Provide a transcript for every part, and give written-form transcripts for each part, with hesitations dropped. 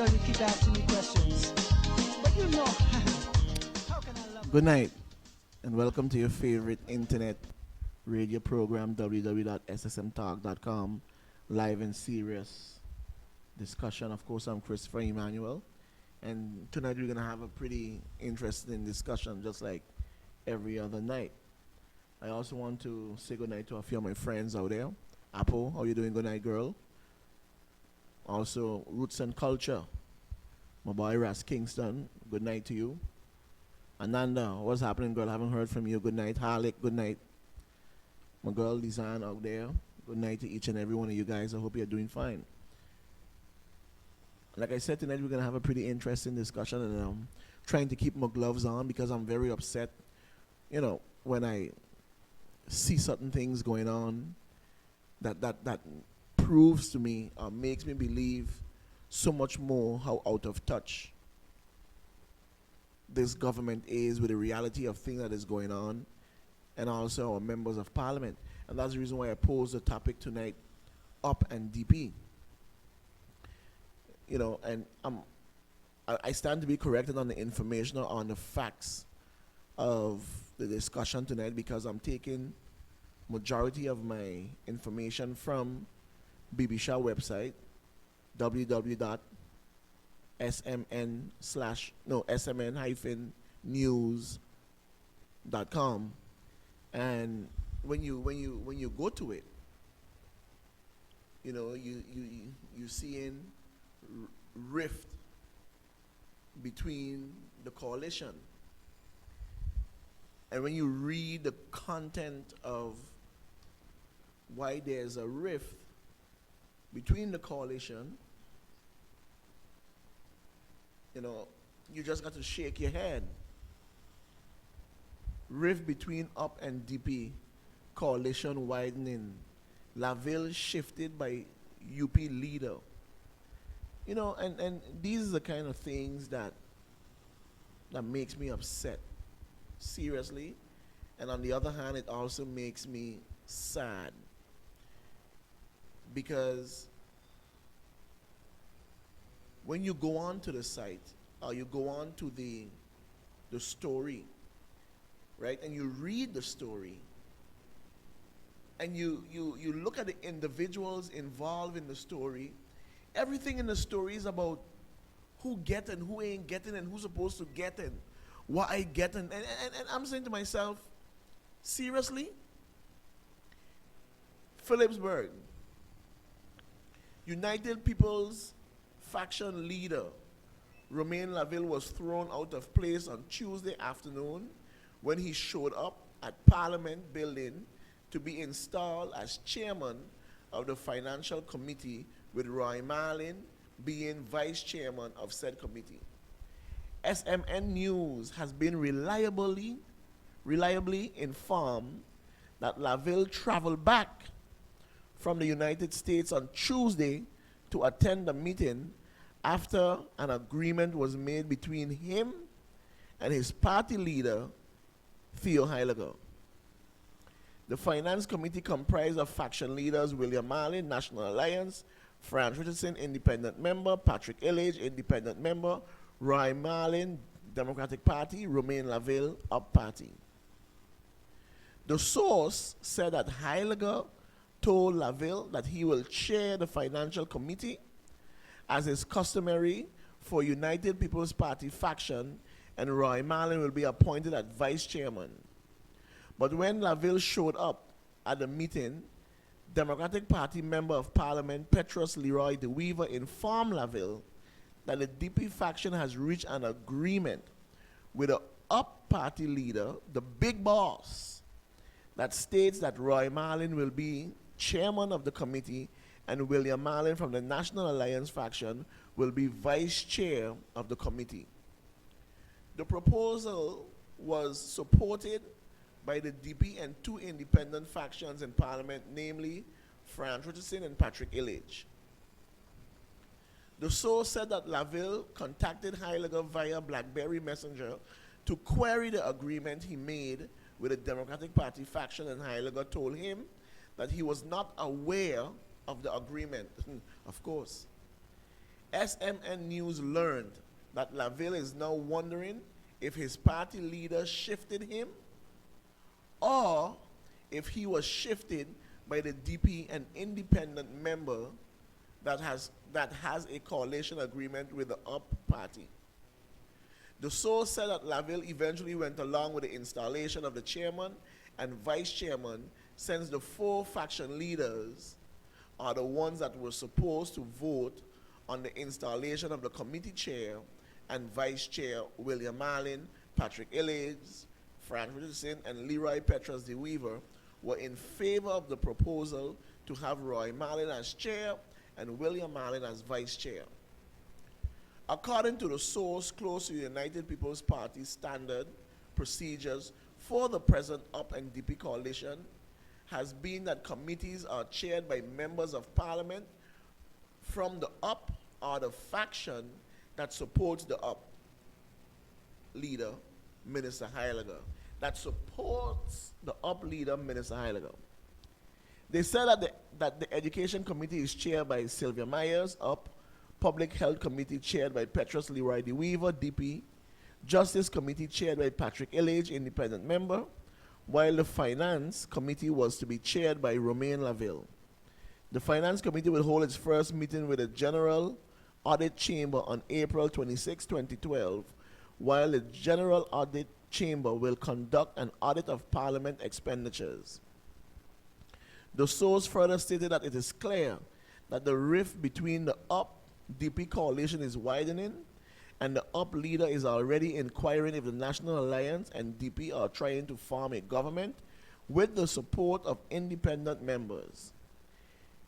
Girl, you keep asking me questions. But you know, how can I love Good night, and welcome to your favorite internet radio program, www.ssmtalk.com, live and serious discussion. Of course, I'm Christopher Emmanuel, and tonight we're going to have a pretty interesting discussion, just like every other night. I also want to say good night to a few of my friends out there. Apple, how you doing? Good night, girl. Also, Roots and Culture, my boy Ras Kingston, good night to you. Ananda, what's happening, girl? Haven't heard from you. Good night. Harlek, good night. My girl Lizanne out there, good night to each and every one of you guys. I hope you're doing fine. Like I said, tonight we're going to have a pretty interesting discussion, and I'm trying to keep my gloves on because I'm very upset, when I see certain things going on that proves to me or makes me believe so much more how out of touch this government is with the reality of things that is going on, and also our members of parliament. And that's the reason why I posed the topic tonight, up and DP. And I stand to be corrected on the information or on the facts of the discussion tonight because I'm taking majority of my information from BBC website, smn-news.com, and when you go to it, you seeing rift between the coalition, and when you read the content of why there's a rift between the coalition, you just got to shake your head. Rift between UP and DP, coalition widening. Laville shifted by UP leader. And these are the kind of things that makes me upset, seriously. And on the other hand, it also makes me sad because when you go on to the site or you go on to the story, right, and you read the story and you look at the individuals involved in the story, everything in the story is about who get and who ain't getting and who's supposed to get and what I get. And I'm saying to myself, seriously? Phillipsburg, United People's faction leader Romain Laville was thrown out of place on Tuesday afternoon when he showed up at Parliament building to be installed as chairman of the Financial Committee, with Roy Marlin being vice chairman of said committee. SMN News has been reliably informed that Laville traveled back from the United States on Tuesday to attend the meeting after an agreement was made between him and his party leader, Theo Heiliger. The Finance Committee comprised of faction leaders William Marlin, National Alliance, Franz Richardson, independent member, Patrick Illage, independent member, Roy Marlin, Democratic Party, Romain Laville, UP Party. The source said that Heiliger told Laville that he will chair the Financial Committee as is customary for United People's Party faction, and Roy Marlin will be appointed as vice chairman. But when Laville showed up at the meeting, Democratic Party Member of Parliament Petrus Leroy de Weaver informed Laville that the DP faction has reached an agreement with the UP party leader, the big boss, that states that Roy Marlin will be chairman of the committee and William Marlin from the National Alliance faction will be vice chair of the committee. The proposal was supported by the DP and two independent factions in Parliament, namely Franz Richardson and Patrick Illage. The source said that Laville contacted Heiliger via BlackBerry Messenger to query the agreement he made with the Democratic Party faction, and Heiliger told him that he was not aware of the agreement. Of course. SMN News learned that Laville is now wondering if his party leader shifted him or if he was shifted by the DP, an independent member that has a coalition agreement with the UP party. The source said that Laville eventually went along with the installation of the chairman and vice chairman, since the four faction leaders are the ones that were supposed to vote on the installation of the committee chair and vice chair. William Marlin, Patrick Illies, Frank Richardson, and Leroy Petras de Weaver were in favor of the proposal to have Roy Marlin as chair and William Marlin as vice chair. According to the source close to the United People's Party standard procedures for the present UP and DP coalition has been that committees are chaired by members of parliament from the UP or the faction that supports the UP leader, Minister Heiliger. That supports the UP leader, Minister Heiliger. They said that the Education Committee is chaired by Sylvia Myers, UP, Public Health Committee chaired by Petrus Leroy de Weaver, DP, Justice Committee chaired by Patrick Illich, independent member, while the Finance Committee was to be chaired by Romain Laville. The Finance Committee will hold its first meeting with the General Audit Chamber on April 26, 2012, while the General Audit Chamber will conduct an audit of Parliament expenditures. The source further stated that it is clear that the rift between the UP-DP coalition is widening, and the UP leader is already inquiring if the National Alliance and DP are trying to form a government with the support of independent members.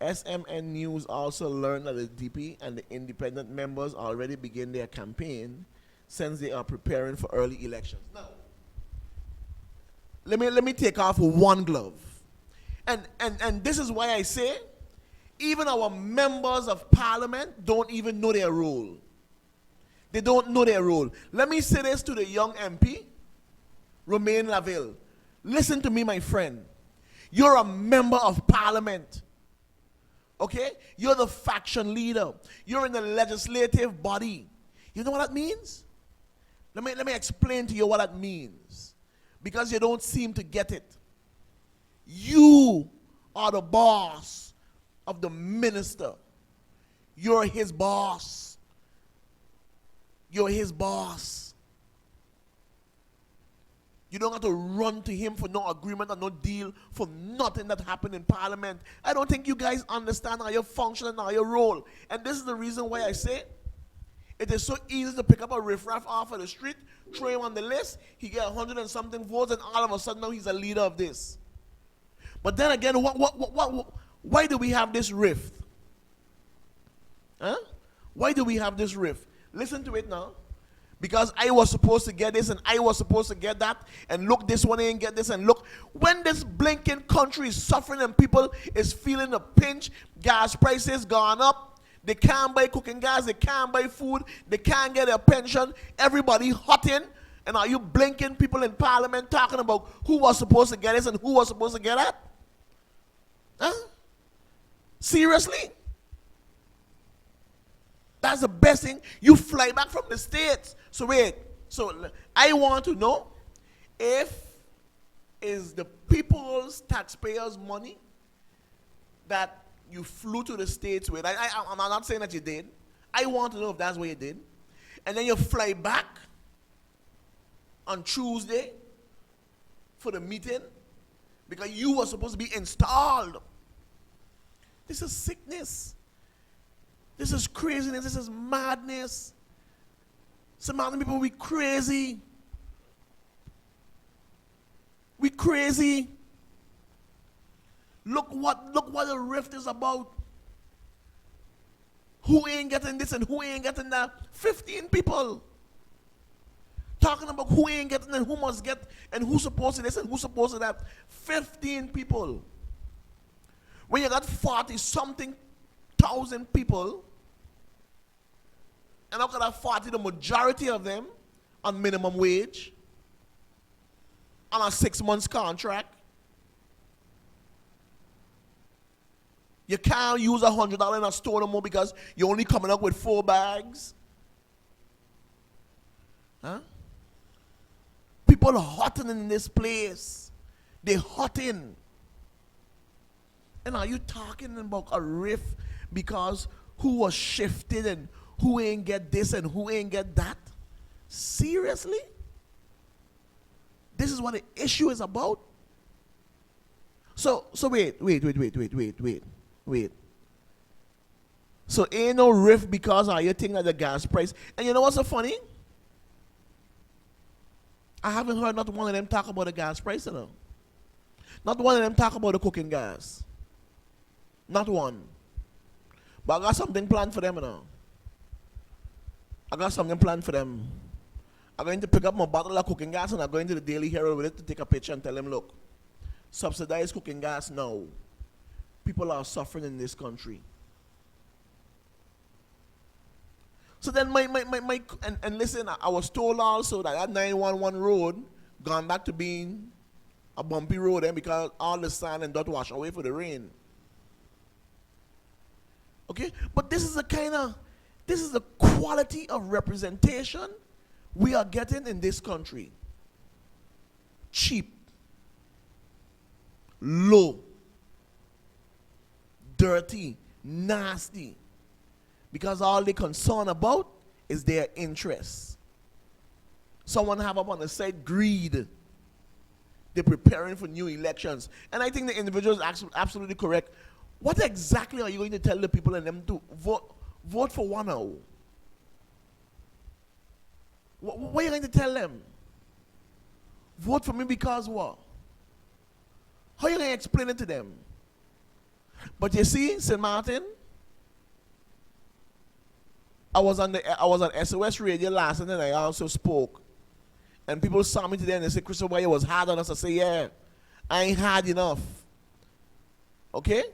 SMN News also learned that the DP and the independent members already begin their campaign since they are preparing for early elections. Now, let me take off one glove. And this is why I say, even our members of parliament don't even know their role. They don't know their role. Let me say this to the young MP, Romain Laville. Listen to me, my friend. You're a member of parliament. Okay? You're the faction leader. You're in the legislative body. You know what that means? Let me explain to you what that means. Because you don't seem to get it. You are the boss of the minister. You're his boss. You're his boss. You don't have to run to him for no agreement or no deal for nothing that happened in parliament. I don't think you guys understand how you function and how you roll. And this is the reason why I say it is so easy to pick up a riffraff off of the street, throw him on the list, he get 100 and something votes, and all of a sudden now he's a leader of this. But then again, why do we have this rift? Huh? Why do we have this rift? Listen to it now. Because I was supposed to get this and I was supposed to get that, and look, this one ain't get this, and look, when this blinking country is suffering and people is feeling the pinch, gas prices gone up, they can't buy cooking gas, they can't buy food, they can't get a pension, everybody hotting, and are you blinking people in parliament talking about who was supposed to get this and who was supposed to get that? Huh? Seriously? That's the best thing. You fly back from the States. So wait. So I want to know if is the people's taxpayers' money that you flew to the States with. I'm not saying that you did. I want to know if that's what you did. And then you fly back on Tuesday for the meeting because you were supposed to be installed. This is sickness. This is craziness. This is madness. Some other people, we crazy. We crazy. Look what the rift is about. Who ain't getting this and who ain't getting that? 15 people. Talking about who ain't getting and who must get and who's supposed to this and who's supposed to that. 15 people. When you got 40-something thousand people, and out of that 40, the majority of them on minimum wage, on a 6 months contract, You can't use $100 in a store no more because you're only coming up with 4 bags. Huh? People are hotting in this place. They hotting. And are you talking about a rift because who was shifted and who ain't get this and who ain't get that? Seriously? This is what the issue is about? So wait. So ain't no rift because of you think that the gas price. And you know what's so funny? I haven't heard not one of them talk about the gas price, you know. Not one of them talk about the cooking gas. Not one. But I got something planned for them, you know. I got something planned for them. I'm going to pick up my bottle of cooking gas and I'm going to the Daily Herald with it to take a picture and tell them, look, subsidized cooking gas, no. People are suffering in this country. So then and listen, I was told also that 911 road gone back to being a bumpy road because all the sand and dirt wash away for the rain. Okay? But this is the quality of representation we are getting in this country. Cheap, low, dirty, nasty. Because all they're concerned about is their interests. Someone have up on the side greed. They're preparing for new elections. And I think the individual is absolutely correct. What exactly are you going to tell the people and them to vote for one now? What are you going to tell them? Vote for me because what? How are you going to explain it to them? But you see, St. Martin, I was on SOS radio last night and I also spoke. And people saw me today and they said, Christopher, you was hard on us. I say, yeah, I ain't hard enough. Okay?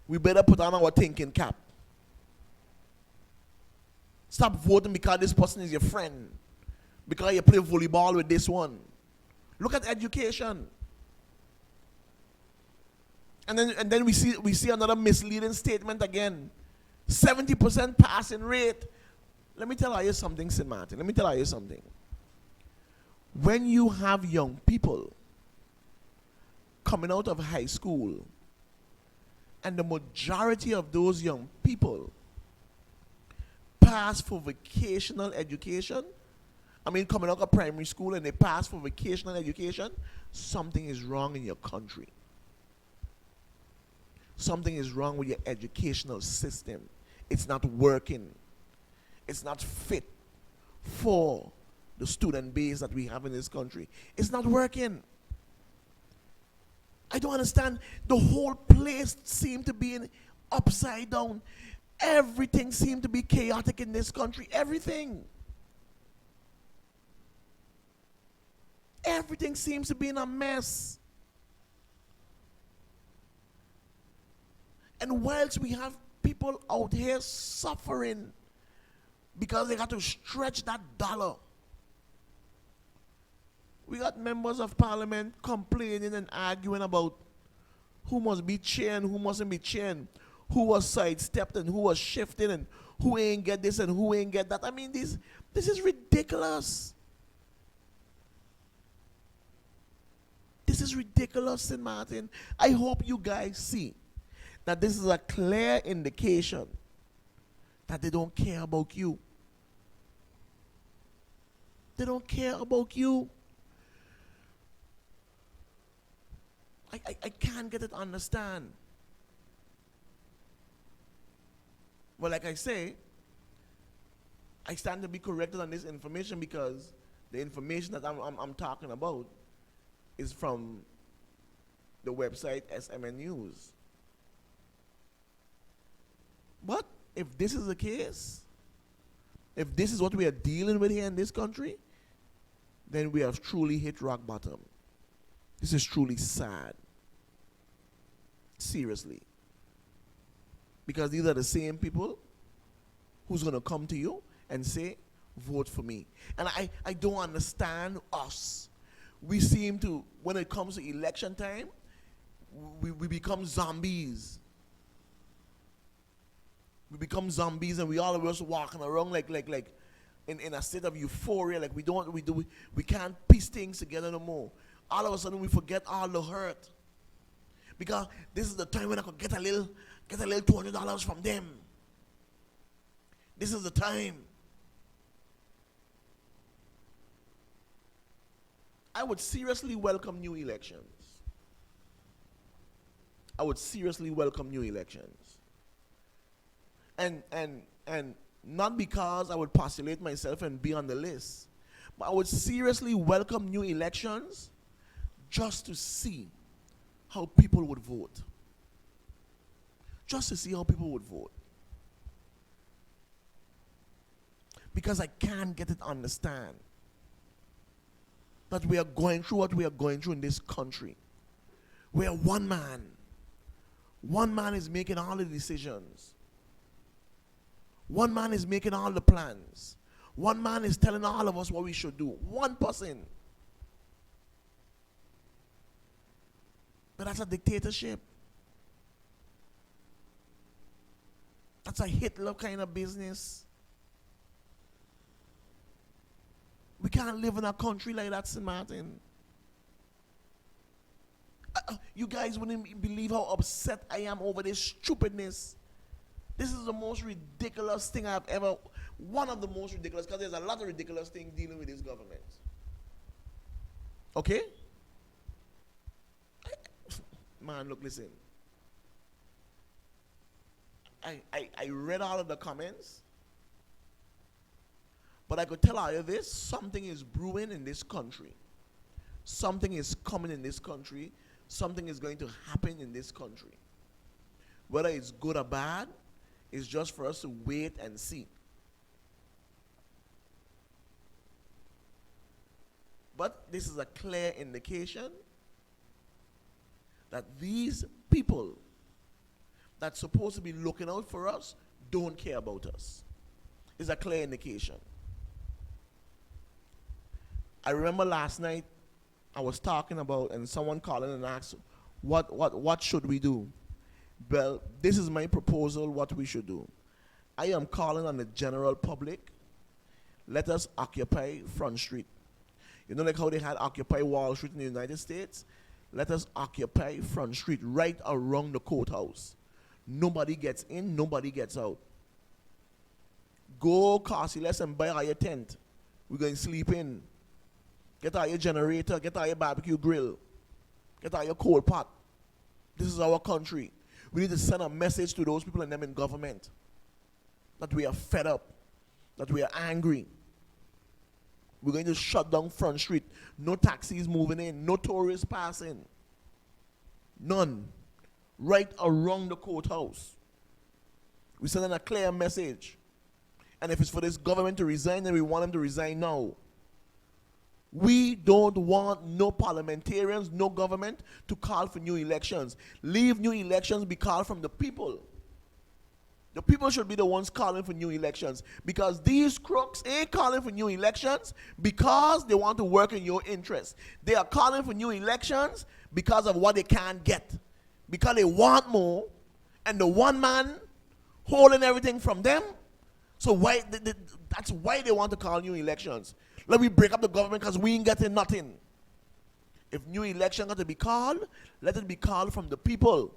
We better put on our thinking cap. Stop voting because this person is your friend. Because you play volleyball with this one. Look at education. And then we see another misleading statement again. 70% passing rate. Let me tell you something, St. Martin. Let me tell you something. When you have young people coming out of high school, and the majority of those young people pass for vocational education, I mean coming out of primary school and they pass for vocational education, something is wrong in your country. Something is wrong with your educational system. It's not working. It's not fit for the student base that we have in this country. It's not working. I don't understand. The whole place seemed to be upside down. Everything seemed to be chaotic in this country. Everything. Everything seems to be in a mess. And whilst we have people out here suffering because they got to stretch that dollar, we got members of parliament complaining and arguing about who must be chair and who mustn't be chair, who was sidestepped and who was shifted and who ain't get this and who ain't get that. I mean, this is ridiculous. This is ridiculous, St. Martin. I hope you guys see that this is a clear indication that they don't care about you. They don't care about you. I can't get it to understand. Well, like I say, I stand to be corrected on this information because the information that I'm talking about is from the website SMN News. But if this is the case, if this is what we are dealing with here in this country, then we have truly hit rock bottom. This is truly sad. Seriously. Because these are the same people who's going to come to you and say, vote for me. And I don't understand us. We seem to, when it comes to election time, we become zombies. We become zombies and we all of us walking around like in a state of euphoria, like we can't piece things together no more. All of a sudden we forget all the hurt. Because this is the time when I could get a little $200 from them. This is the time. I would seriously welcome new elections. I would seriously welcome new elections. And not because I would postulate myself and be on the list, but I would seriously welcome new elections just to see how people would vote. Just to see how people would vote. Because I can't get it to understand that we are going through what we are going through in this country, where one man is making all the decisions. One man is making all the plans. One man is telling all of us what we should do. One person. But that's a dictatorship. That's a Hitler kind of business. We can't live in a country like that, St. Martin. You guys wouldn't believe how upset I am over this stupidness. This is the most ridiculous thing I've ever, one of the most ridiculous, because there's a lot of ridiculous things dealing with this government. Okay? Man, look, listen. I read all of the comments, but I could tell you this, something is brewing in this country. Something is coming in this country. Something is going to happen in this country. Whether it's good or bad, it's just for us to wait and see. But this is a clear indication that these people that's supposed to be looking out for us don't care about us. It's a clear indication. I remember last night I was talking about, and someone called in and asked, what should we do? Well, this is my proposal, what we should do. I am calling on the general public, let us occupy Front Street. You know, like how they had Occupy Wall Street in the United States? Let us occupy Front Street right around the courthouse. Nobody gets in, nobody gets out. Go Cassie, let's and buy all your tent. We're going to sleep in. Get out your generator, get out your barbecue grill, get out your coal pot. This is our country. We need to send a message to those people and them in government that we are fed up, that we are angry. We're going to shut down Front Street. No taxis moving in, no tourists passing. None. Right around the courthouse. We're sending a clear message. And if it's for this government to resign, then we want them to resign now. We don't want no parliamentarians, no government to call for new elections. Leave new elections be called from the people. The people should be the ones calling for new elections, because these crooks ain't calling for new elections because they want to work in your interest. They are calling for new elections because of what they can't get, because they want more, and the one man holding everything from them. So why that's why they want to call new elections. Let me break up the government because we ain't getting nothing. If new election got to be called, let it be called from the people.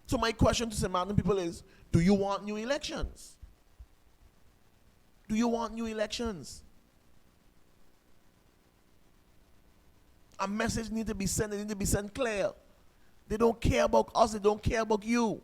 So my question to St. Martin people is, do you want new elections? Do you want new elections? A message needs to be sent, it needs to be sent clear. They don't care about us, they don't care about you.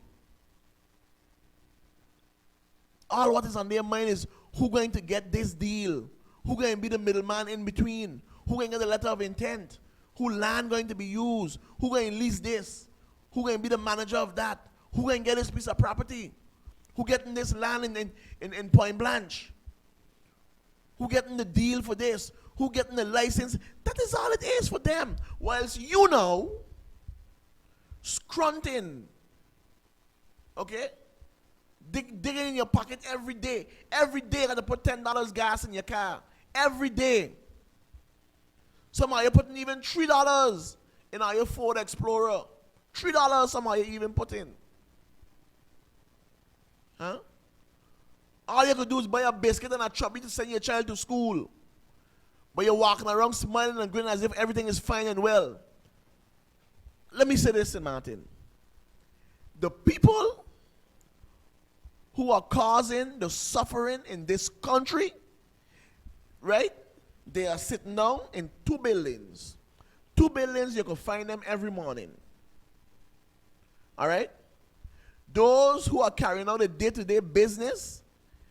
All what is on their mind is who going to get this deal? Who going to be the middleman in between? Who going to get the letter of intent? Who land going to be used? Who going to lease this? Who going to be the manager of that? Who going to get this piece of property? Who getting this land in Point Blanche? Who getting the deal for this? Who getting the license? That is all it is for them. Whilst you know, scrunting, okay? Digging in your pocket every day. Every day you got to put $10 gas in your car. Every day. Somehow you're putting even $3 in your Ford Explorer. $3 somehow you even put in. Huh? All you could do is buy a biscuit and a chubby to send your child to school. But you're walking around smiling and grinning as if everything is fine and well. Let me say this, St. Martin. The people who are causing the suffering in this country, right? They are sitting down in 2 buildings. 2 buildings, you can find them every morning. All right? Those who are carrying out the day-to-day business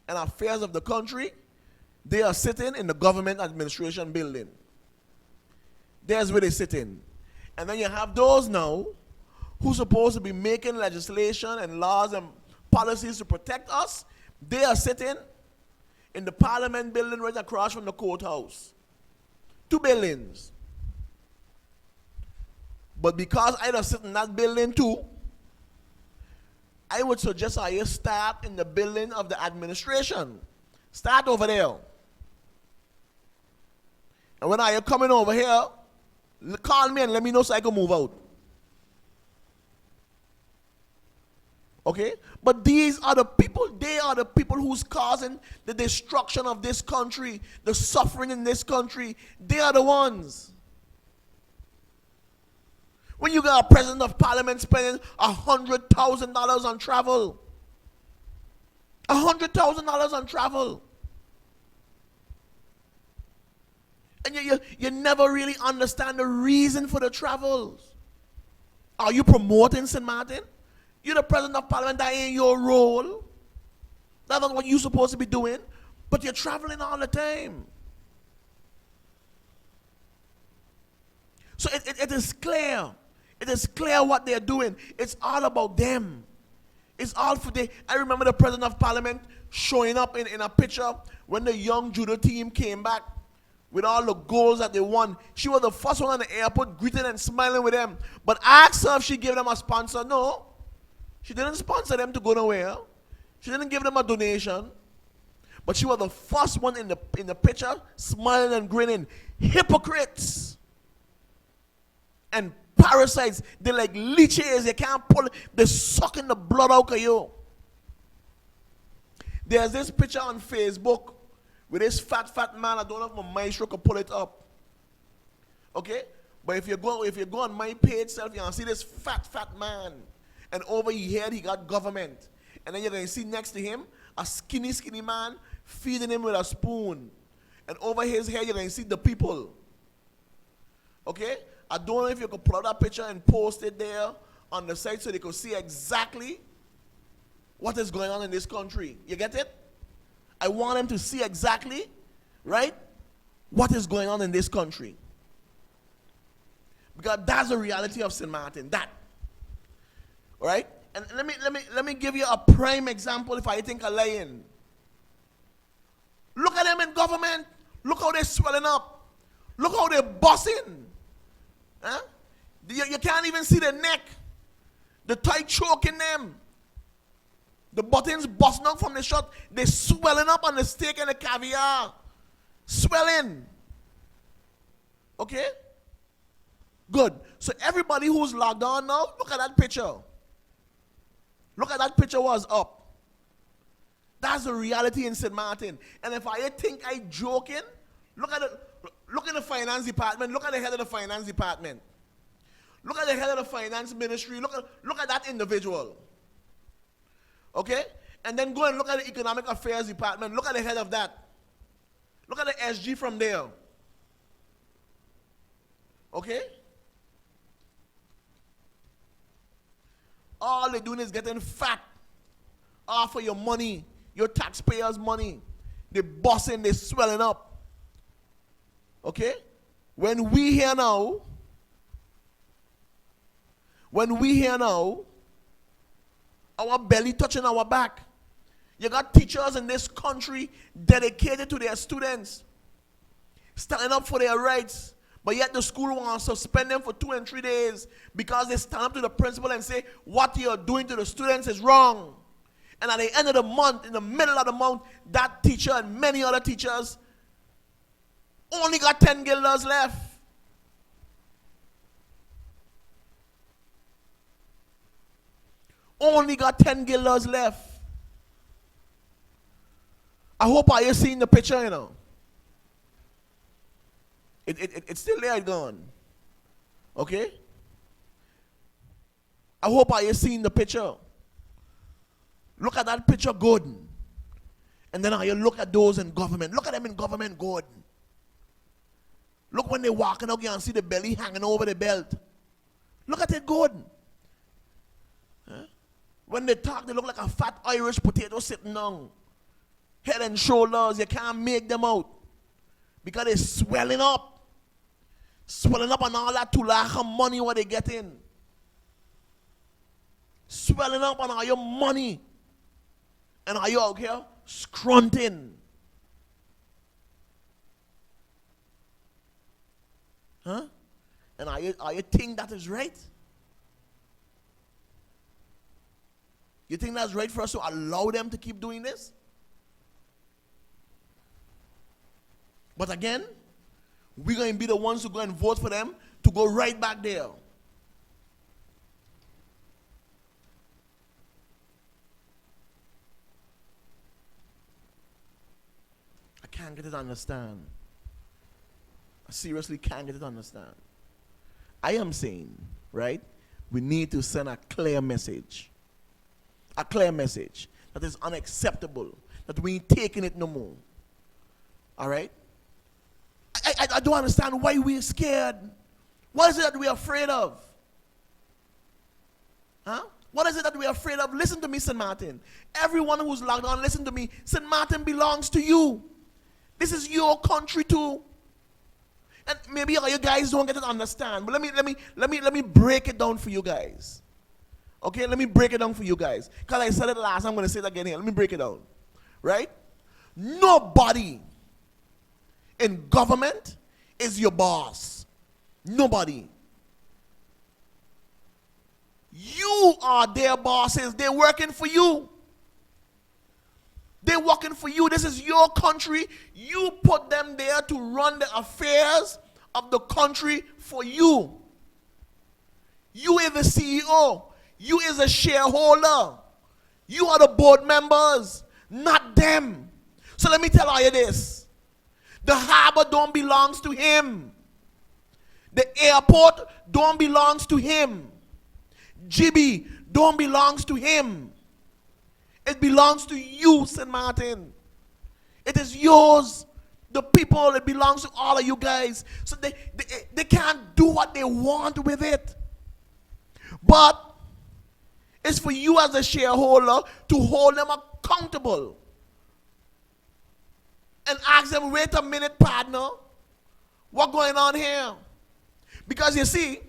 and affairs of the country, they are sitting in the government administration building. There's where they sit in. And then you have those now who's supposed to be making legislation and laws and policies to protect us. They are sitting in the parliament building right across from the courthouse. 2 buildings. But because I don't sit in that building too, I would suggest I start in the building of the administration. Start over there. And when I am coming over here, call me and let me know so I can move out. Okay? But these are the people, they are the people who's causing the destruction of this country, the suffering in this country. They are the ones. When you got a president of parliament spending $100,000 on travel. $100,000 on travel. And you never really understand the reason for the travels. Are you promoting St. Martin? You're the president of parliament, that ain't your role. That's not what you're supposed to be doing. But you're traveling all the time. So it is clear. It is clear what they're doing. It's all about them. It's all for them. I remember the president of parliament showing up in a picture when the young judo team came back with all the goals that they won. She was the first one on the airport greeting and smiling with them. But ask her if she gave them a sponsor. No. She didn't sponsor them to go nowhere. She didn't give them a donation. But she was the first one in the picture smiling and grinning. Hypocrites. And parasites. They're like leeches. You can't pull it. They're sucking the blood out of you. There's this picture on Facebook with this fat man. I don't know if my maestro can pull it up. Okay? But if you go on my page self, you'll see this fat man. And over here, he got government. And then you're going to see next to him a skinny man feeding him with a spoon. And over his head, you're going to see the people. Okay? I don't know if you could pull out that picture and post it there on the site so they could see exactly what is going on in this country. You get it? I want them to see exactly, right, what is going on in this country. Because that's the reality of St. Martin. That. All right? And let me give you a prime example if I think I'm lying. Look at them in government. Look how they're swelling up. Look how they're bossing. Huh? You can't even see their neck. The tie choking them. The buttons busting out from the shirt. They're swelling up on the steak and the caviar. Swelling. Okay? Good. So everybody who's logged on now, look at that picture. Look at that picture was up. That's the reality in St. Martin. And if I think I joking, look at the finance department. Look at the head of the finance department. Look at the head of the finance ministry. Look at that individual. Okay? And then go and look at the economic affairs department. Look at the head of that. Look at the SG from there. Okay? All they're doing is getting fat off of your money, your taxpayers' money. They're bossing, they're swelling up. Okay? When we here now, our belly touching our back. You got teachers in this country dedicated to their students, standing up for their rights. But yet the school wants to suspend them for 2 and 3 days because they stand up to the principal and say, what you're doing to the students is wrong. And at the end of the month, in the middle of the month, that teacher and many other teachers only got 10 guilders left. Only got 10 guilders left. I hope are you seeing the picture, you know. It's still there, it's gone. Okay? I hope are you seeing the picture. Look at that picture good. And then you look at those in government. Look at them in government good. Look when they're walking out, you can see the belly hanging over the belt. Look at it good. Huh? When they talk, they look like a fat Irish potato sitting down. Head and shoulders, you can't make them out. Because they're swelling up. Swelling up on all that tulaka money what they get in. Swelling up on all your money. And are you out here scrunting? Huh? And are you think that is right? You think that's right for us to allow them to keep doing this? But again, we're going to be the ones who go and vote for them to go right back there. I can't get it to understand. I seriously can't get it to understand. I am saying, right, we need to send a clear message. A clear message that is unacceptable, that we ain't taking it no more. All right? I don't understand why we're scared. What is it that we're afraid of? Huh? What is it that we're afraid of? Listen to me, St. Martin. Everyone who's logged on, listen to me. St. Martin belongs to you. This is your country too. And maybe you guys don't get it to understand, but let me break it down for you guys. Okay, let me break it down for you guys. Because I said it last, I'm going to say it again here. Let me break it down. Right? Nobody in government is your boss. Nobody. You are their bosses. They're working for you. They're working for you. This is your country. You put them there to run the affairs of the country for you. You are the CEO. You is a shareholder. You are the board members, not them. So let me tell you this. The harbor don't belongs to him. The airport don't belongs to him. GB don't belongs to him. It belongs to you, St. Martin. It is yours. The people, it belongs to all of you guys. So they can't do what they want with it. But it's for you as a shareholder to hold them accountable. And ask them, wait a minute, partner. What's going on here? Because you see,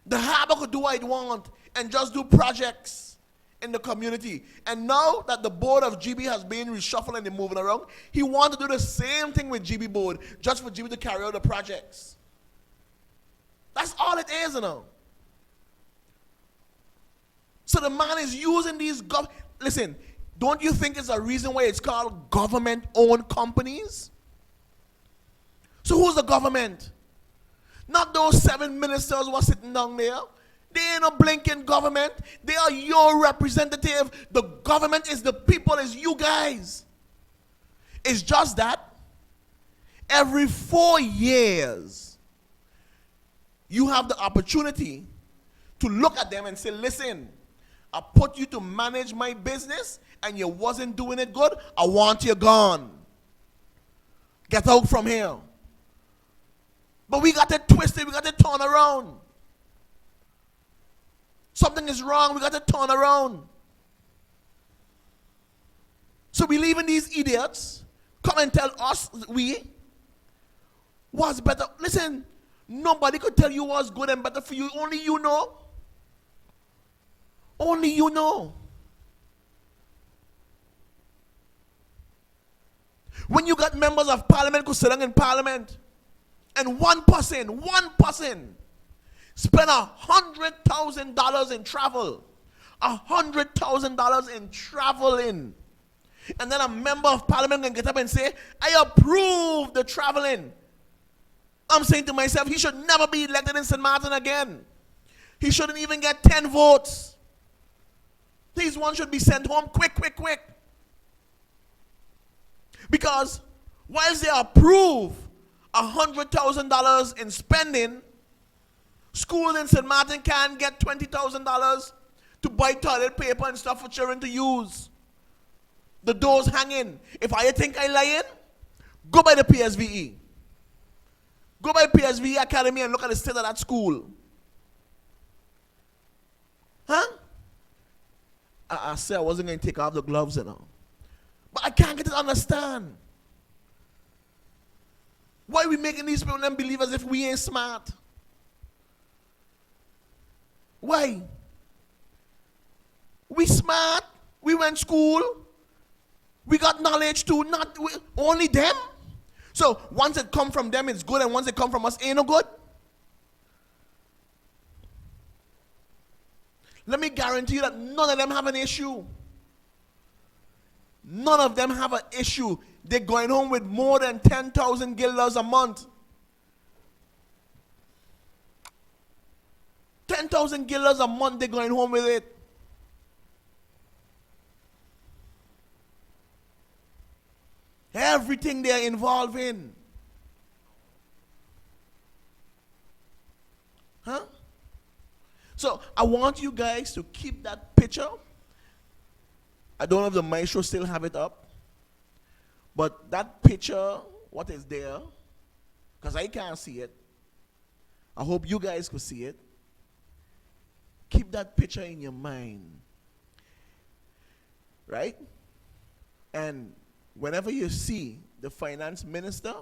the harbor could do what it want and just do projects in the community. And now that the board of GB has been reshuffled and they're moving around, he wants to do the same thing with GB board, just for GB to carry out the projects. That's all it is, you know. So the man is using these listen, don't you think it's a reason why it's called government-owned companies? So who's the government? Not those 7 ministers who are sitting down there. They ain't a blinking government. They are your representative. The government is the people, is you guys. It's just that every 4 years, you have the opportunity to look at them and say, listen, I put you to manage my business and you wasn't doing it good. I want you gone. Get out from here. But we got it twisted. We got it turned around. Something is wrong. We got to turn around. So we leaving these idiots come and tell us what's better. Listen, nobody could tell you what's good and better for you. Only you know. Only you know. When you got members of parliament who sit down in parliament and one person spend $100,000 in travel, $100,000 in traveling, and then a member of parliament can get up and say, I approve the traveling. I'm saying to myself, he should never be elected in St. Martin again. He shouldn't even get 10 votes. These ones should be sent home quick. Because whilst they approve $100,000 in spending, schools in St. Martin can't get $20,000 to buy toilet paper and stuff for children to use. The doors hanging. If I think I lying, go by the PSVE. Go by PSVE Academy and look at the state of that school. Huh? I said I wasn't going to take off the gloves, you know. But I can't get to understand. Why are we making these people then believe as if we ain't smart? Why? We smart. We went school. We got knowledge too. Not only them. So once it come from them, it's good, and once it come from us, ain't no good. Let me guarantee you that none of them have an issue. None of them have an issue. They're going home with more than 10,000 guilders a month. 10,000 guilders a month, they're going home with it. Everything they're involved in. Huh? So I want you guys to keep that picture. I don't know if the maestro still have it up. But that picture, what is there, because I can't see it. I hope you guys could see it. Keep that picture in your mind. Right? And whenever you see the finance minister,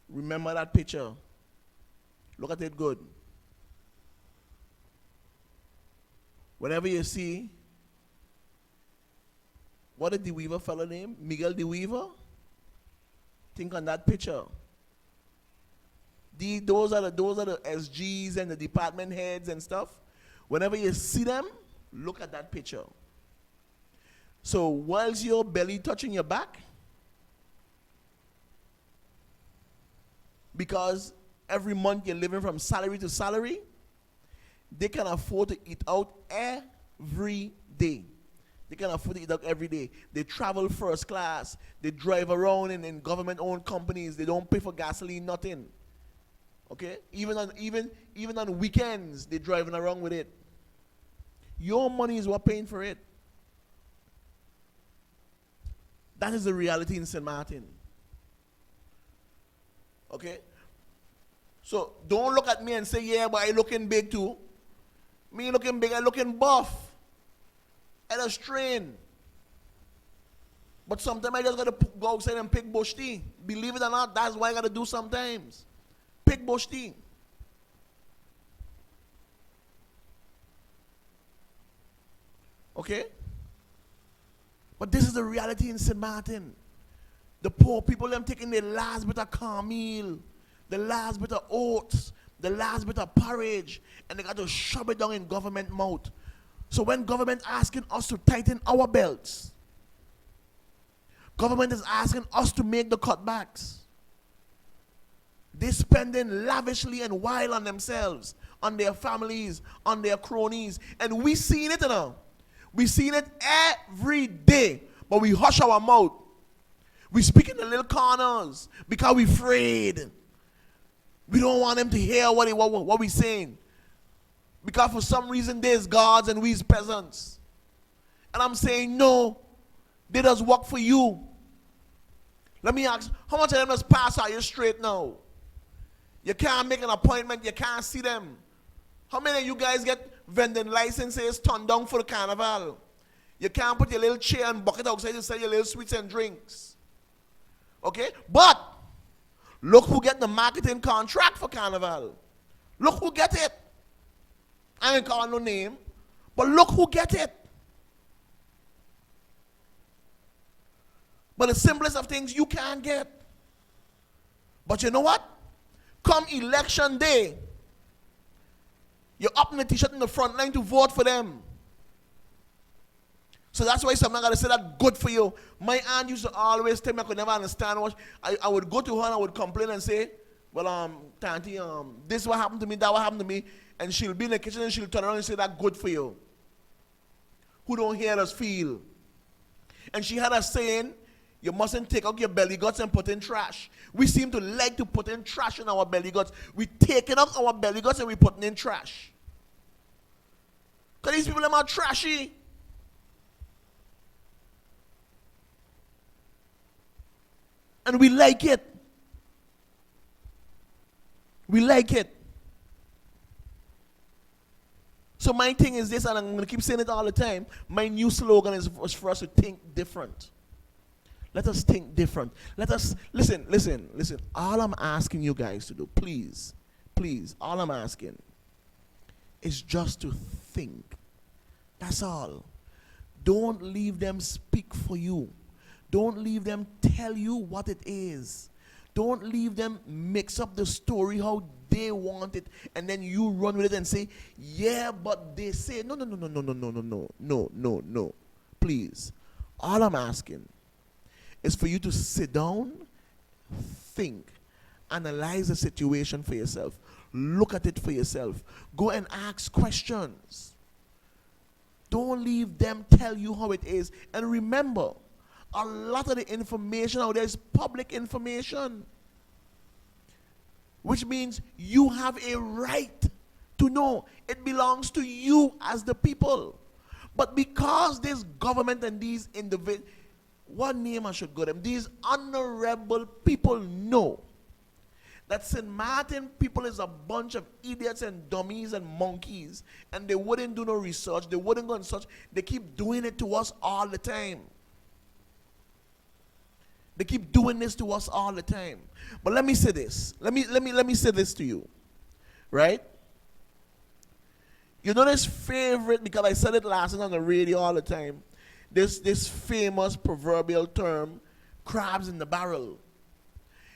remember that picture. Look at it good. Whenever you see, what is the Weaver fellow name? Miguel de Weaver? Think on that picture. Those are the SGs and the department heads and stuff. Whenever you see them, look at that picture. So whilst your belly touching your back, because every month you're living from salary to salary, they can afford to eat out every day. They can afford to eat out every day. They travel first class. They drive around in government-owned companies. They don't pay for gasoline, nothing. Okay? Even on weekends, they're driving around with it. Your money is what paying for it. That is the reality in St. Martin. Okay? So don't look at me and say, yeah, but I looking big too. Me looking big, I looking buff. I just train. But sometimes I just got to go outside and pick bush tea. Believe it or not, that's what I got to do sometimes. Pick bush tea. Okay? But this is the reality in St. Martin. The poor people, them taking their last bit of cornmeal, the last bit of oats, the last bit of porridge, and they got to shove it down in government mouth. So when government asking us to tighten our belts, government is asking us to make the cutbacks. They're spending lavishly and wild on themselves, on their families, on their cronies. And we seen it, you know. We seen it every day, but we hush our mouth. We speak in the little corners because we're afraid. We don't want them to hear what we're saying. Because for some reason there's gods and we's peasants. And I'm saying, no, they does work for you. Let me ask, how much of them just pass out you straight now? You can't make an appointment, you can't see them. How many of you guys get vending licenses turned down for the carnival? You can't put your little chair and bucket outside to sell your little sweets and drinks. Okay? But look who get the marketing contract for carnival. Look who get it. I ain't calling no name, but look who get it. But the simplest of things you can't get. But you know what? Come election day, you're up in the t-shirt in the front line to vote for them. So that's why someone got to say that good for you. My aunt used to always tell me I could never understand what I would go to her and I would complain and say, well, Tanti, this is what happened to me, that what happened to me. And she'll be in the kitchen and she'll turn around and say that good for you. Who don't hear us feel. And she had a saying, You mustn't take out your belly guts and put in trash. We seem to like to put in trash in our belly guts. We taking out our belly guts and we putting in trash. Because these people are trashy. And we like it. We like it. So my thing is this, and I'm going to keep saying it all the time. My new slogan is for us to think different. Let us think different. Let us, listen. All I'm asking you guys to do, please, all I'm asking is just to think. That's all. Don't leave them speak for you. Don't leave them tell you what it is. Don't leave them mix up the story how they want it, and then you run with it and say, yeah, but they say, no. Please. All I'm asking is for you to sit down, think, analyze the situation for yourself, look at it for yourself, go and ask questions. Don't leave them tell you how it is. And remember, a lot of the information out there is public information, which means you have a right to know. It belongs to you as the people. But because this government and these individuals, what name I should go them, these honorable people know that St. Martin people is a bunch of idiots and dummies and monkeys, and they wouldn't do no research, they wouldn't go and search, they keep doing it to us all the time. They keep doing this to us all the time. But let me say this. Let me say this to you. Right? You know this favorite, because I said it last night on the radio all the time, this famous proverbial term, crabs in the barrel.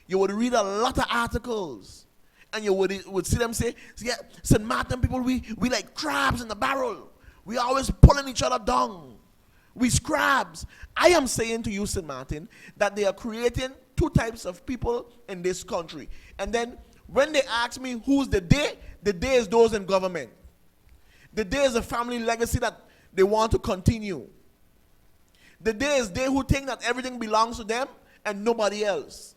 You would read a lot of articles, and you would see them say, yeah, St. Martin people, we like crabs in the barrel. We always pulling each other down. We scrabs. I am saying to you, St. Martin, that they are creating two types of people in this country. And then when they ask me who's the day is those in government. The day is a family legacy that they want to continue. The day is they who think that everything belongs to them and nobody else.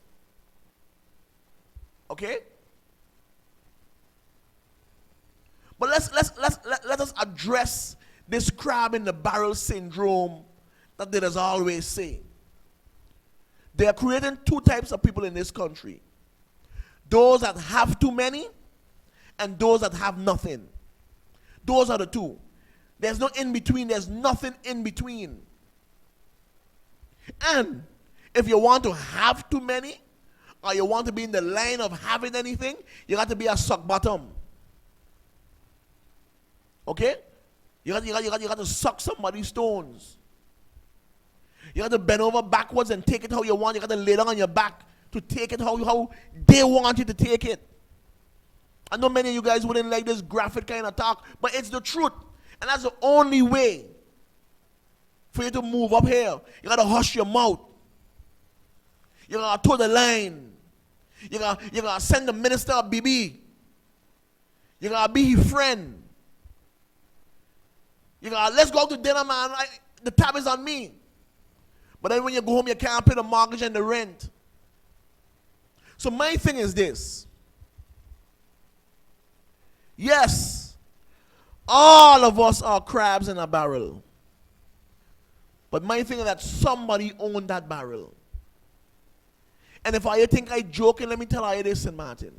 Okay? But let us address this crab in the barrel syndrome that they always say. They are creating two types of people in this country. Those that have too many and those that have nothing. Those are the two. There's no in between. There's nothing in between. And if you want to have too many, or you want to be in the line of having anything, you got to be a suck bottom. Okay? You got to suck somebody's stones. You got to bend over backwards and take it how you want. You got to lay down on your back to take it how they want you to take it. I know many of you guys wouldn't like this graphic kind of talk, but it's the truth. And that's the only way for you to move up here. You got to hush your mouth. You got to toe the line. You got to send the minister a BB. You got to be his friend. You got, let's go to dinner, man. The tab is on me. But then when you go home, you can't pay the mortgage and the rent. So my thing is this. Yes, all of us are crabs in a barrel. But my thing is that somebody owned that barrel. And if I think I joking, let me tell you this, St. Martin.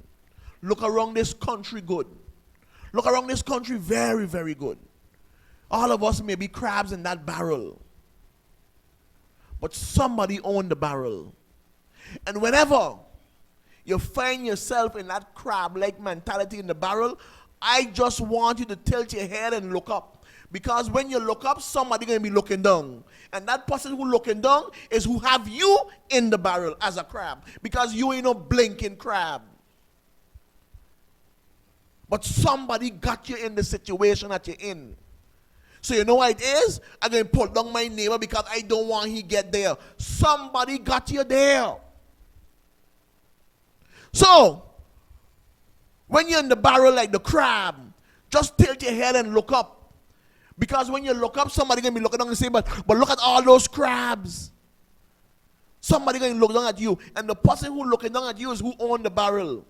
Look around this country good. Look around this country very, very good. All of us may be crabs in that barrel. But somebody owned the barrel. And whenever you find yourself in that crab-like mentality in the barrel, I just want you to tilt your head and look up. Because when you look up, somebody going to be looking down. And that person who looking down is who have you in the barrel as a crab. Because you ain't no blinking crab. But somebody got you in the situation that you're in. So you know what it is? I'm going to pull down my neighbor because I don't want he get there. Somebody got you there. So, when you're in the barrel like the crab, just tilt your head and look up. Because when you look up, somebody going to be looking down and say, but look at all those crabs. somebody going to look down at you. And the person who looking down at you is who owned the barrel.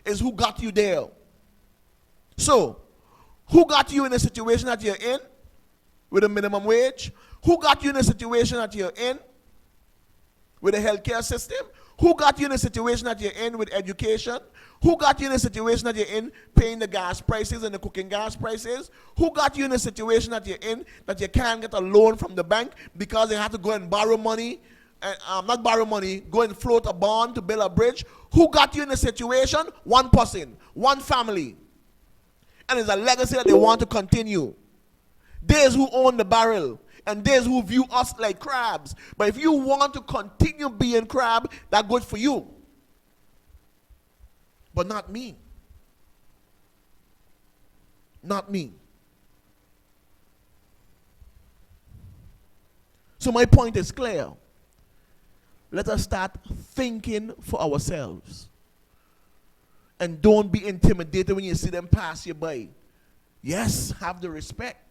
Is who got you there. So, who got you in the situation that you're in with a minimum wage? Who got you in the situation that you're in with a healthcare system? Who got you in the situation that you're in with education? Who got you in the situation that you're in paying the gas prices and the cooking gas prices? Who got you in the situation that you're in that you can't get a loan from the bank because they have to go and borrow money, not borrow money, go and float a bond to build a bridge? Who got you in the situation? One person, one family. And it's a legacy that they want to continue. There's who own the barrel. And there's who view us like crabs. But if you want to continue being crab, that's good for you. But not me. Not me. So my point is clear. Let us start thinking for ourselves. And don't be intimidated when you see them pass you by. Yes, have the respect.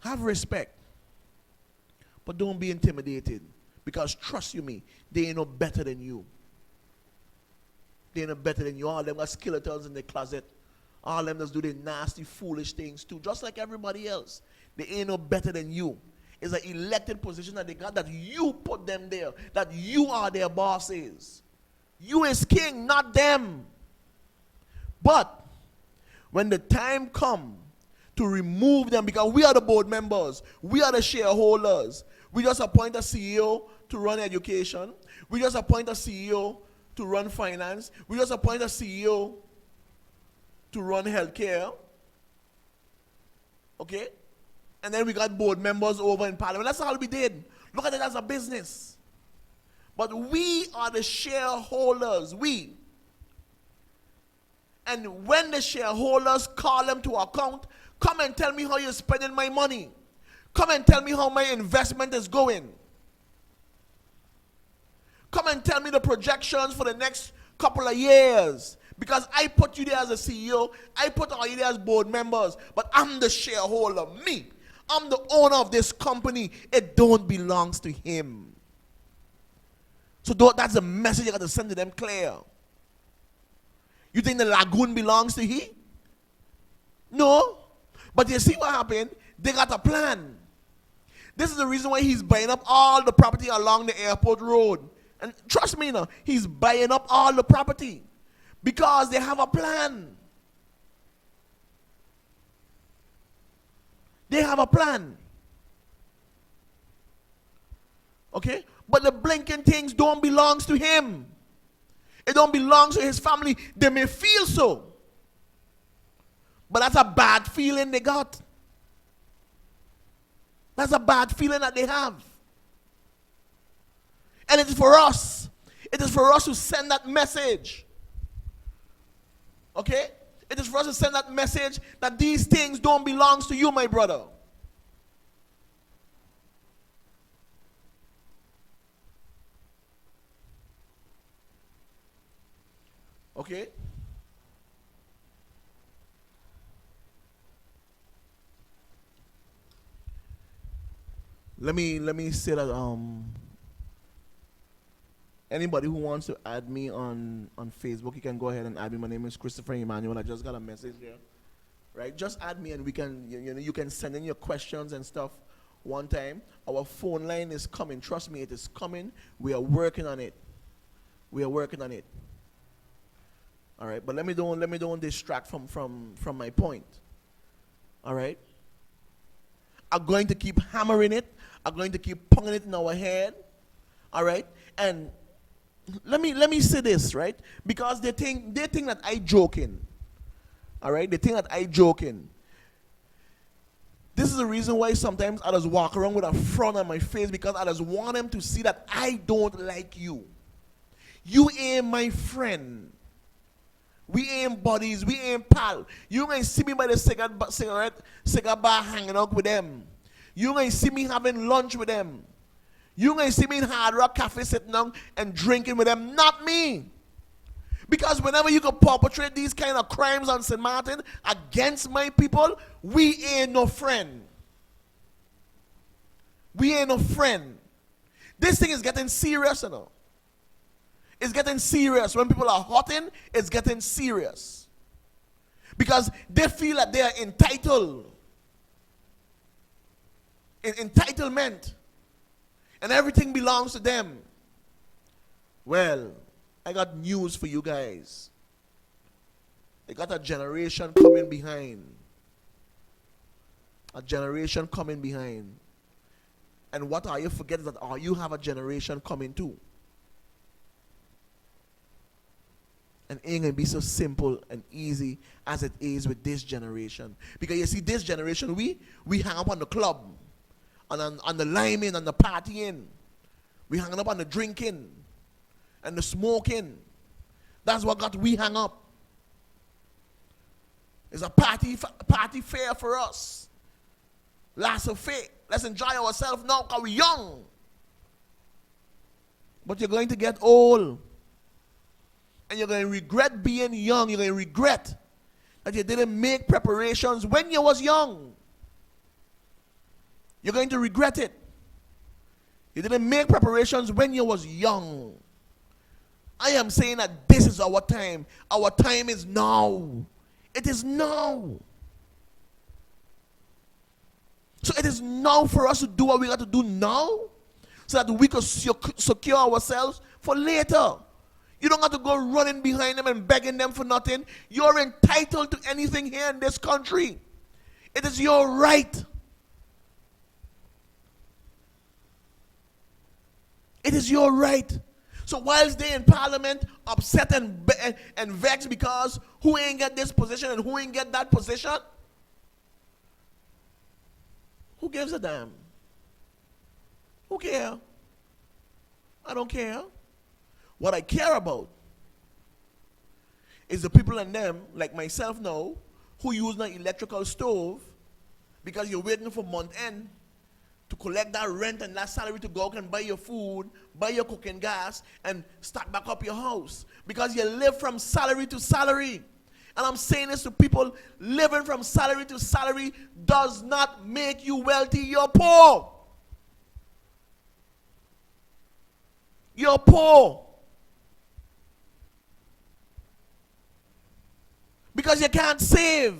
Have respect. But don't be intimidated. Because trust you me, they ain't no better than you. They ain't no better than you. All of them got skeletons in the closet. All of them just do their nasty, foolish things too. Just like everybody else. They ain't no better than you. It's an elected position that they got, that you put them there. That you are their bosses. You is king, not them. But when the time comes to remove them, because we are the board members, we are the shareholders. We just appoint a CEO to run education. We just appoint a CEO to run finance. We just appoint a CEO to run healthcare. Okay? And then we got board members over in parliament. That's all we did. Look at it as a business. But we are the shareholders. We. And when the shareholders call them to account, come and tell me how you're spending my money. Come and tell me how my investment is going. Come and tell me the projections for the next couple of years. Because I put you there as a CEO. I put all you there as board members. But I'm the shareholder. Me. I'm the owner of this company. It don't belongs to him. So that's the message you got to send to them clear. You think the lagoon belongs to he? No. But you see what happened? They got a plan. This is the reason why he's buying up all the property along the airport road. And trust me now, he's buying up all the property. Because they have a plan. They have a plan. Okay? But the blinking things don't belong to him. It don't belong to his family. They may feel so. But that's a bad feeling they got. That's a bad feeling that they have. And it is for us. It is for us to send that message. Okay? It is for us to send that message that these things don't belong to you, my brother. Okay? Let me say that anybody who wants to add me on Facebook, you can go ahead and add me. My name is Christopher Emmanuel. I just got a message there. Right? Just add me and we can you can send in your questions and stuff one time. Our phone line is coming. Trust me, it is coming. We are working on it. We are working on it. All right, but let me don't distract from my point. All right? I'm going to keep hammering it. I'm going to keep pounding it in our head. All right? And let me say this, right? Because they think that I joking. All right? They think that I joking. This is the reason why sometimes I just walk around with a frown on my face, because I just want them to see that I don't like you. You ain't my friend. We ain't buddies. We ain't pal. You ain't see me by the cigar bar hanging out with them. You ain't see me having lunch with them. You ain't see me in Hard Rock Cafe sitting down and drinking with them. Not me. Because whenever you can perpetrate these kind of crimes on St. Martin against my people, we ain't no friend. We ain't no friend. This thing is getting serious, you know. It's getting serious. When people are hotting, it's getting serious. Because they feel that they are entitled. Entitlement. And everything belongs to them. Well, I got news for you guys. They got a generation coming behind. A generation coming behind. And what are you forgetting that you have a generation coming too. And it ain't gonna be so simple and easy as it is with this generation. Because you see, this generation, we hang up on the club, on the liming, on the partying. We hang up on the drinking and the smoking. That's what we hang up. It's a party fair for us. Lots of faith. Let's enjoy ourselves now because we're young. But you're going to get old. And you're going to regret being young. You're going to regret that you didn't make preparations when you was young. You're going to regret it. You didn't make preparations when you was young. I am saying that this is our time. Our time is now. It is now. So it is now for us to do what we got to do now so that we can secure ourselves for later. You don't have to go running behind them and begging them for nothing. You're entitled to anything here in this country. It is your right. It is your right. So whilst they in parliament upset and vexed because who ain't get this position and who ain't get that position, who gives a damn? Who care? I don't care. What I care about is the people and them, like myself now, who use an electrical stove because you're waiting for month end to collect that rent and that salary to go out and buy your food, buy your cooking gas, and start back up your house. Because you live from salary to salary. And I'm saying this to people, living from salary to salary does not make you wealthy. You're poor. You're poor. Because you can't save.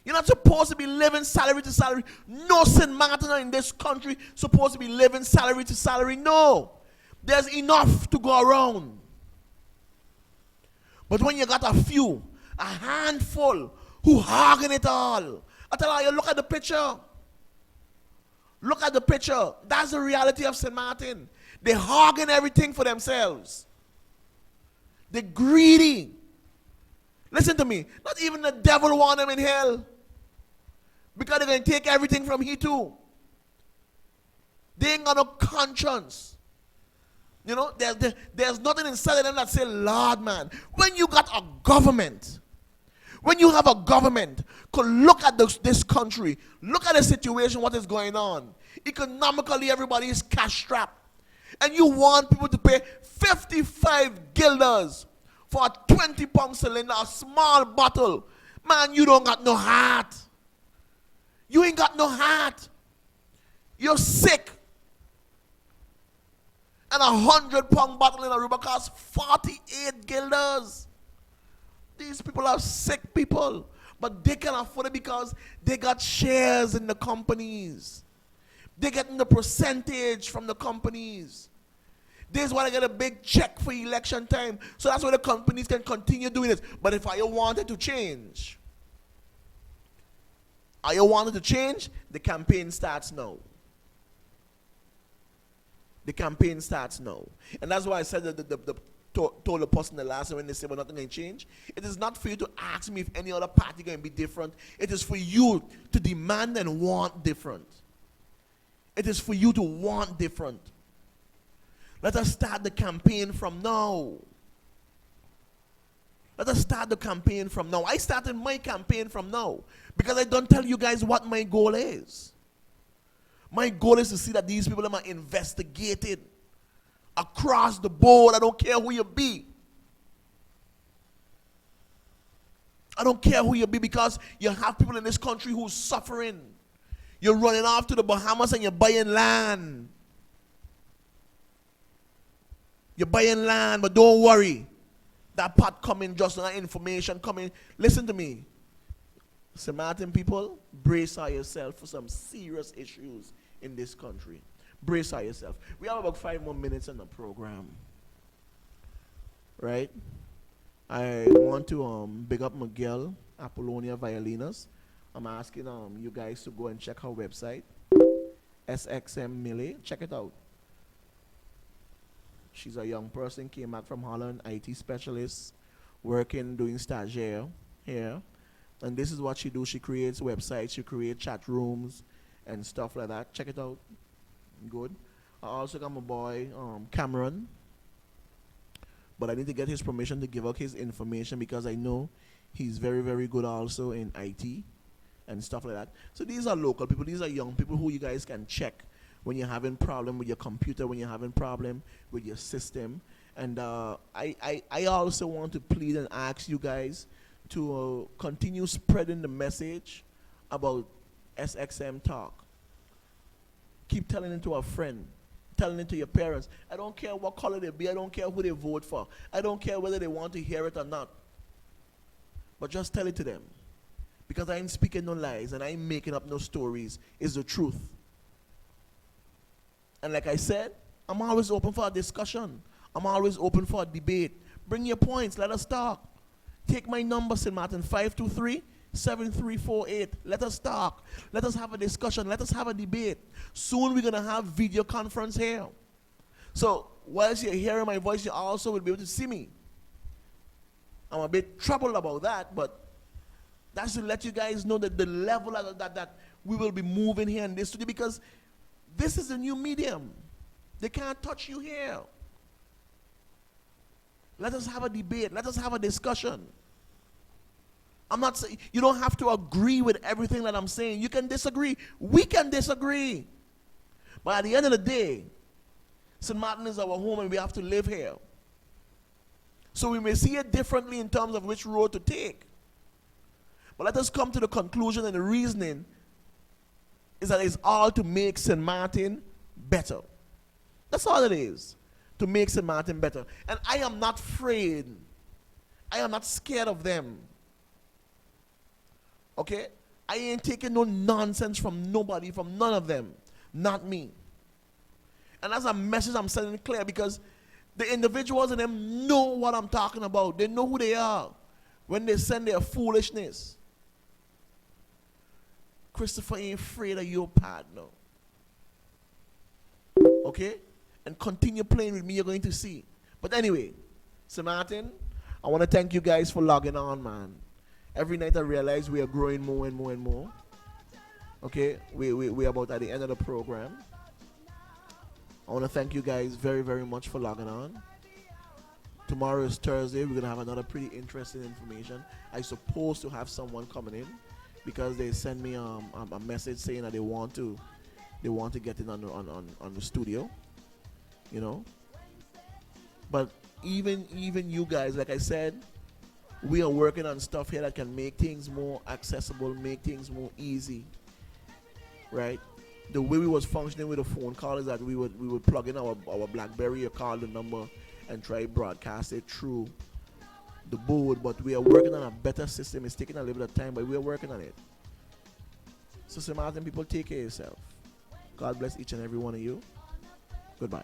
You're not supposed to be living salary to salary. No St. Martin in this country supposed to be living salary to salary. No. There's enough to go around. But when you got a few, a handful, who hogging it all, I tell you, look at the picture. Look at the picture. That's the reality of St. Martin. They're hogging everything for themselves. They're greedy. Listen to me. Not even the devil want them in hell. Because they're going to take everything from he too. They ain't got no conscience. You know, there's nothing inside of them that say, Lord, man, when you got a government, when you have a government, could look at this country, look at the situation, what is going on. Economically, everybody is cash strapped. And you want people to pay 55 guilders for a 20-pound cylinder, a small bottle. Man, you don't got no heart. You ain't got no heart. You're sick. And a 100-pound bottle in Aruba costs 48 guilders. These people are sick people. But they can afford it because they got shares in the companies. They're getting the percentage from the companies. They just want to get a big check for election time. So that's why the companies can continue doing this. But if I wanted to change, the campaign starts now. The campaign starts now. And that's why I said that told the person the last time when they say, well, nothing can change. It is not for you to ask me if any other party can be different. It is for you to demand and want different. It is for you to want different. Let us start the campaign from now. Let us start the campaign from now. I started my campaign from now because I don't tell you guys what my goal is. My goal is to see that these people are investigated across the board. I don't care who you be. I don't care who you be because you have people in this country who's suffering. You're running off to the Bahamas and you're buying land. You're buying land, but don't worry. That part coming, just that information coming. Listen to me. St. Martin people, brace yourself for some serious issues in this country. Brace yourself. We have about 5 more minutes in the program. Right? I want to big up Miguel Apollonia Violinas. I'm asking you guys to go and check her website, SXM Check it out. She's a young person, came back from Holland, IT specialist, working, doing stagiaire here. And this is what she do. She creates websites, she creates chat rooms and stuff like that. Check it out. Good. I also got my boy, Cameron. But I need to get his permission to give out his information because I know he's very, very good also in IT and stuff like that. So these are local people. These are young people who you guys can check when you're having problem with your computer, when you're having problem with your system. And I also want to plead and ask you guys to continue spreading the message about SXMTalk. Keep telling it to a friend. Telling it to your parents. I don't care what color they be. I don't care who they vote for. I don't care whether they want to hear it or not. But just tell it to them. Because I ain't speaking no lies and I ain't making up no stories. It's the truth. And like I said, I'm always open for a discussion. I'm always open for a debate. Bring your points. Let us talk. Take my number, St. Martin, 523-7348. Let us talk. Let us have a discussion. Let us have a debate. Soon we're going to have video conference here. So whilst you're hearing my voice, you also will be able to see me. I'm a bit troubled about that, but that's to let you guys know that the level that we will be moving here in this studio, because this is a new medium. They can't touch you here. Let us have a debate. Let us have a discussion. I'm not saying you don't have to agree with everything that I'm saying. You can disagree. We can disagree. But at the end of the day, St. Martin is our home and we have to live here. So we may see it differently in terms of which road to take. But let us come to the conclusion, and the reasoning is that it's all to make St. Martin better. That's all it is. To make St. Martin better. And I am not afraid. I am not scared of them. Okay? I ain't taking no nonsense from nobody, from none of them. Not me. And that's a message I'm sending clear, because the individuals in them know what I'm talking about. They know who they are when they send their foolishness. Christopher ain't afraid of your partner. Okay? And continue playing with me, you're going to see. But anyway, St. Martin, I want to thank you guys for logging on, man. Every night I realize we are growing more and more and more. Okay? We're about at the end of the program. I want to thank you guys very, very much for logging on. Tomorrow is Thursday. We're going to have another pretty interesting information. I'm supposed to have someone coming in because they sent me a message saying that they want to get in on the studio. You know, but even you guys, like I said, we are working on stuff here that can make things more accessible, make things more easy, right? The way we was functioning with a phone call is that we would plug in our BlackBerry or call the number and try broadcast it through the board. But we are working on a better system. It's taking a little bit of time, but we are working on it. So St. Martin people, take care of yourself. God bless each and every one of you. Goodbye.